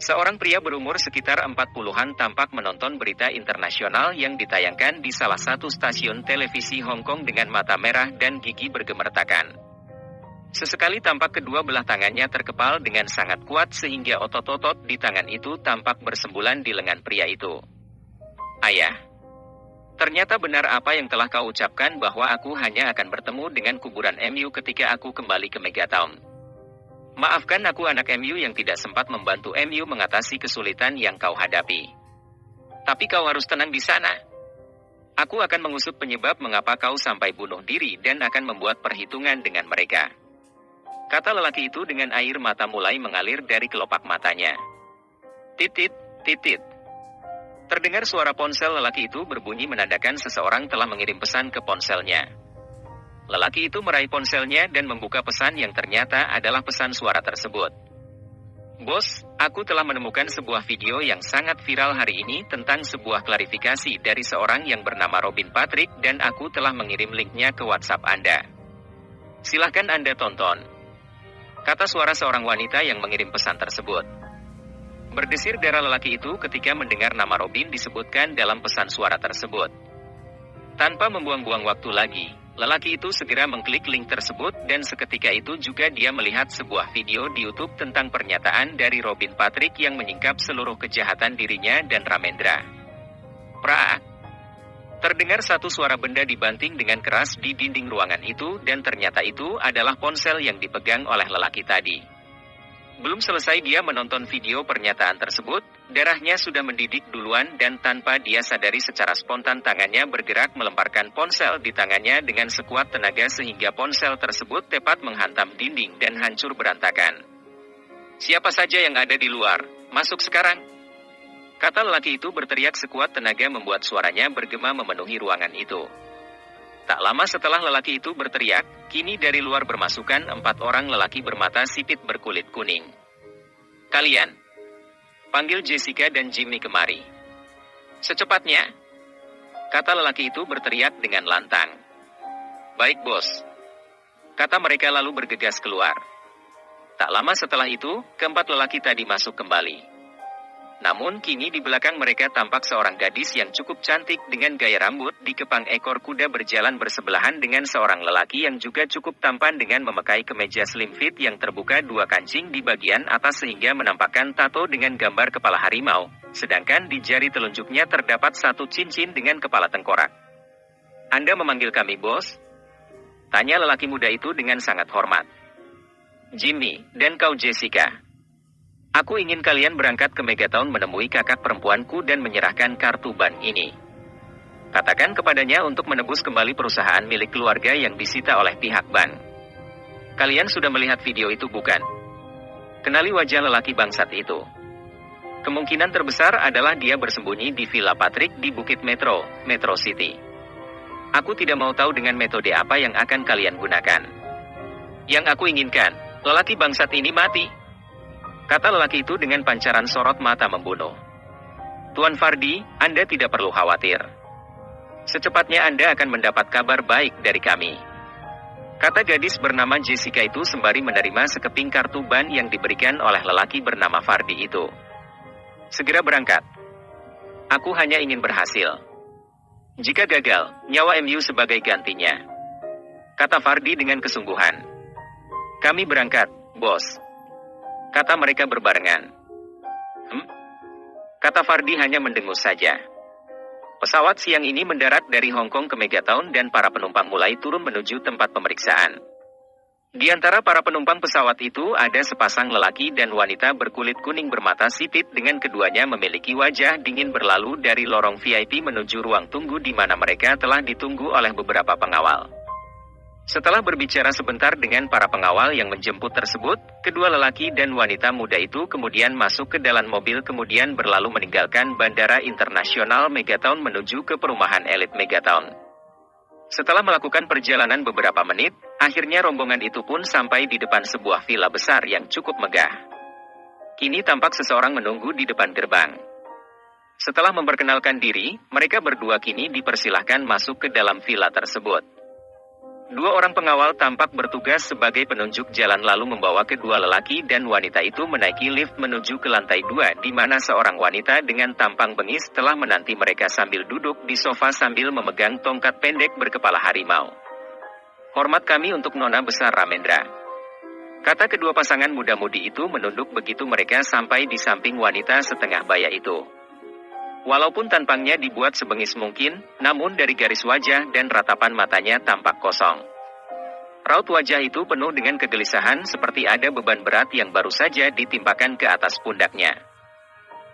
Seorang pria berumur sekitar 40-an tampak menonton berita internasional yang ditayangkan di salah satu stasiun televisi Hong Kong dengan mata merah dan gigi bergemertakan. Sesekali tampak kedua belah tangannya terkepal dengan sangat kuat sehingga otot-otot di tangan itu tampak bersembulan di lengan pria itu. "Ayah, ternyata benar apa yang telah kau ucapkan bahwa aku hanya akan bertemu dengan kuburan MU ketika aku kembali ke Megatown. Maafkan aku anak MU yang tidak sempat membantu MU mengatasi kesulitan yang kau hadapi. Tapi kau harus tenang di sana. Aku akan mengusut penyebab mengapa kau sampai bunuh diri dan akan membuat perhitungan dengan mereka," kata lelaki itu dengan air mata mulai mengalir dari kelopak matanya. Titit, titit. Terdengar suara ponsel lelaki itu berbunyi menandakan seseorang telah mengirim pesan ke ponselnya. Lelaki itu meraih ponselnya dan membuka pesan yang ternyata adalah pesan suara tersebut. "Bos, aku telah menemukan sebuah video yang sangat viral hari ini tentang sebuah klarifikasi dari seorang yang bernama Robin Patrick dan aku telah mengirim linknya ke WhatsApp Anda. Silahkan Anda tonton," kata suara seorang wanita yang mengirim pesan tersebut. Berdesir darah lelaki itu ketika mendengar nama Robin disebutkan dalam pesan suara tersebut. Tanpa membuang-buang waktu lagi, lelaki itu segera mengklik link tersebut dan seketika itu juga dia melihat sebuah video di YouTube tentang pernyataan dari Robin Patrick yang menyingkap seluruh kejahatan dirinya dan Ramendra. Praak. Terdengar satu suara benda dibanting dengan keras di dinding ruangan itu dan ternyata itu adalah ponsel yang dipegang oleh lelaki tadi. Belum selesai dia menonton video pernyataan tersebut, darahnya sudah mendidih duluan dan tanpa dia sadari secara spontan tangannya bergerak melemparkan ponsel di tangannya dengan sekuat tenaga sehingga ponsel tersebut tepat menghantam dinding dan hancur berantakan. "Siapa saja yang ada di luar, masuk sekarang," kata lelaki itu berteriak sekuat tenaga membuat suaranya bergema memenuhi ruangan itu. Tak lama setelah lelaki itu berteriak, kini dari luar bermasukan 4 orang lelaki bermata sipit berkulit kuning. "Kalian, panggil Jessica dan Jimmy kemari. Secepatnya," kata lelaki itu berteriak dengan lantang. "Baik bos," kata mereka lalu bergegas keluar. Tak lama setelah itu, keempat lelaki tadi masuk kembali. Namun kini di belakang mereka tampak seorang gadis yang cukup cantik dengan gaya rambut dikepang ekor kuda berjalan bersebelahan dengan seorang lelaki yang juga cukup tampan dengan memakai kemeja slim fit yang terbuka 2 kancing di bagian atas sehingga menampakkan tato dengan gambar kepala harimau, sedangkan di jari telunjuknya terdapat 1 cincin dengan kepala tengkorak. "Anda memanggil kami bos?" tanya lelaki muda itu dengan sangat hormat. "Jimmy, dan kau Jessica. Aku ingin kalian berangkat ke Megatown menemui kakak perempuanku dan menyerahkan kartu ban ini. Katakan kepadanya untuk menebus kembali perusahaan milik keluarga yang disita oleh pihak ban. Kalian sudah melihat video itu bukan? Kenali wajah lelaki bangsat itu. Kemungkinan terbesar adalah dia bersembunyi di Villa Patrick di Bukit Metro City. Aku tidak mau tahu dengan metode apa yang akan kalian gunakan. Yang aku inginkan, lelaki bangsat ini mati," kata lelaki itu dengan pancaran sorot mata membunuh. "Tuan Fardi, Anda tidak perlu khawatir. Secepatnya Anda akan mendapat kabar baik dari kami," kata gadis bernama Jessica itu sembari menerima sekeping kartu ban yang diberikan oleh lelaki bernama Fardi itu. "Segera berangkat. Aku hanya ingin berhasil. Jika gagal, nyawa MU sebagai gantinya," kata Fardi dengan kesungguhan. "Kami berangkat, bos," kata mereka berbarengan. Kata Fardi hanya mendengus saja. Pesawat siang ini mendarat dari Hong Kong ke Megatown dan para penumpang mulai turun menuju tempat pemeriksaan. Di antara para penumpang pesawat itu ada sepasang lelaki dan wanita berkulit kuning bermata sipit dengan keduanya memiliki wajah dingin berlalu dari lorong VIP menuju ruang tunggu di mana mereka telah ditunggu oleh beberapa pengawal. Setelah berbicara sebentar dengan para pengawal yang menjemput tersebut, kedua lelaki dan wanita muda itu kemudian masuk ke dalam mobil kemudian berlalu meninggalkan Bandara Internasional Megatown menuju ke perumahan elit Megatown. Setelah melakukan perjalanan beberapa menit, akhirnya rombongan itu pun sampai di depan sebuah villa besar yang cukup megah. Kini tampak seseorang menunggu di depan gerbang. Setelah memperkenalkan diri, mereka berdua kini dipersilahkan masuk ke dalam villa tersebut. Dua orang pengawal tampak bertugas sebagai penunjuk jalan lalu membawa kedua lelaki dan wanita itu menaiki lift menuju ke lantai 2 di mana seorang wanita dengan tampang bengis telah menanti mereka sambil duduk di sofa sambil memegang tongkat pendek berkepala harimau. "Hormat kami untuk Nona Besar Ramendra," kata kedua pasangan muda-mudi itu menunduk begitu mereka sampai di samping wanita setengah baya itu. Walaupun tampangnya dibuat sebengis mungkin, namun dari garis wajah dan ratapan matanya tampak kosong. Raut wajah itu penuh dengan kegelisahan seperti ada beban berat yang baru saja ditimpakan ke atas pundaknya.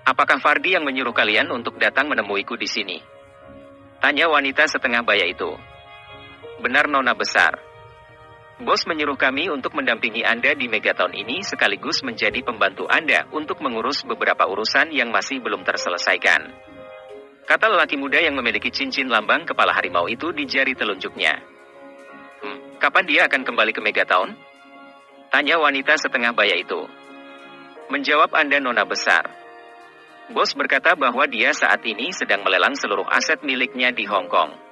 "Apakah Fardi yang menyuruh kalian untuk datang menemuiku di sini?" tanya wanita setengah baya itu. "Benar Nona Besar. Bos menyuruh kami untuk mendampingi Anda di Megaton ini sekaligus menjadi pembantu Anda untuk mengurus beberapa urusan yang masih belum terselesaikan," kata lelaki muda yang memiliki cincin lambang kepala harimau itu di jari telunjuknya. "Kapan dia akan kembali ke Megaton?" tanya wanita setengah baya itu. "Menjawab Anda Nona Besar. Bos berkata bahwa dia saat ini sedang melelang seluruh aset miliknya di Hong Kong.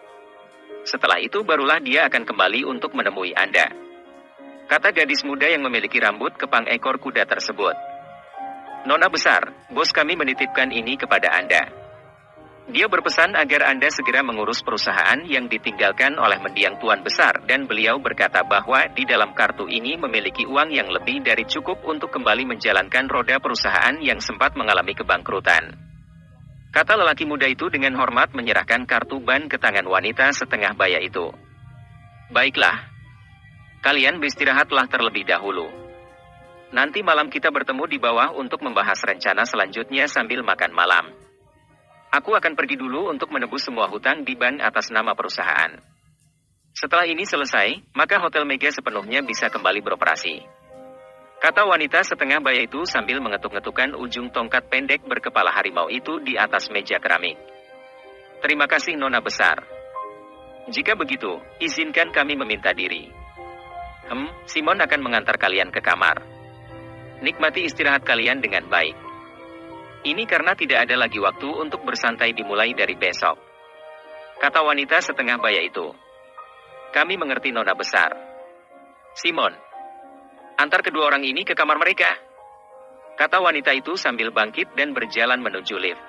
Setelah itu barulah dia akan kembali untuk menemui Anda," kata gadis muda yang memiliki rambut kepang ekor kuda tersebut. "Nona Besar, bos kami menitipkan ini kepada Anda. Dia berpesan agar Anda segera mengurus perusahaan yang ditinggalkan oleh mendiang Tuan Besar dan beliau berkata bahwa di dalam kartu ini memiliki uang yang lebih dari cukup untuk kembali menjalankan roda perusahaan yang sempat mengalami kebangkrutan," kata lelaki muda itu dengan hormat menyerahkan kartu ban ke tangan wanita setengah baya itu. "Baiklah. Kalian beristirahatlah terlebih dahulu. Nanti malam kita bertemu di bawah untuk membahas rencana selanjutnya sambil makan malam. Aku akan pergi dulu untuk menebus semua hutang di ban atas nama perusahaan. Setelah ini selesai, maka Hotel Mega sepenuhnya bisa kembali beroperasi," kata wanita setengah baya itu sambil mengetuk-ngetukkan ujung tongkat pendek berkepala harimau itu di atas meja keramik. "Terima kasih Nona Besar. Jika begitu, izinkan kami meminta diri. Simon akan mengantar kalian ke kamar. Nikmati istirahat kalian dengan baik. Ini karena tidak ada lagi waktu untuk bersantai dimulai dari besok," kata wanita setengah baya itu. "Kami mengerti Nona Besar. Simon, antar kedua orang ini ke kamar mereka," kata wanita itu sambil bangkit dan berjalan menuju lift.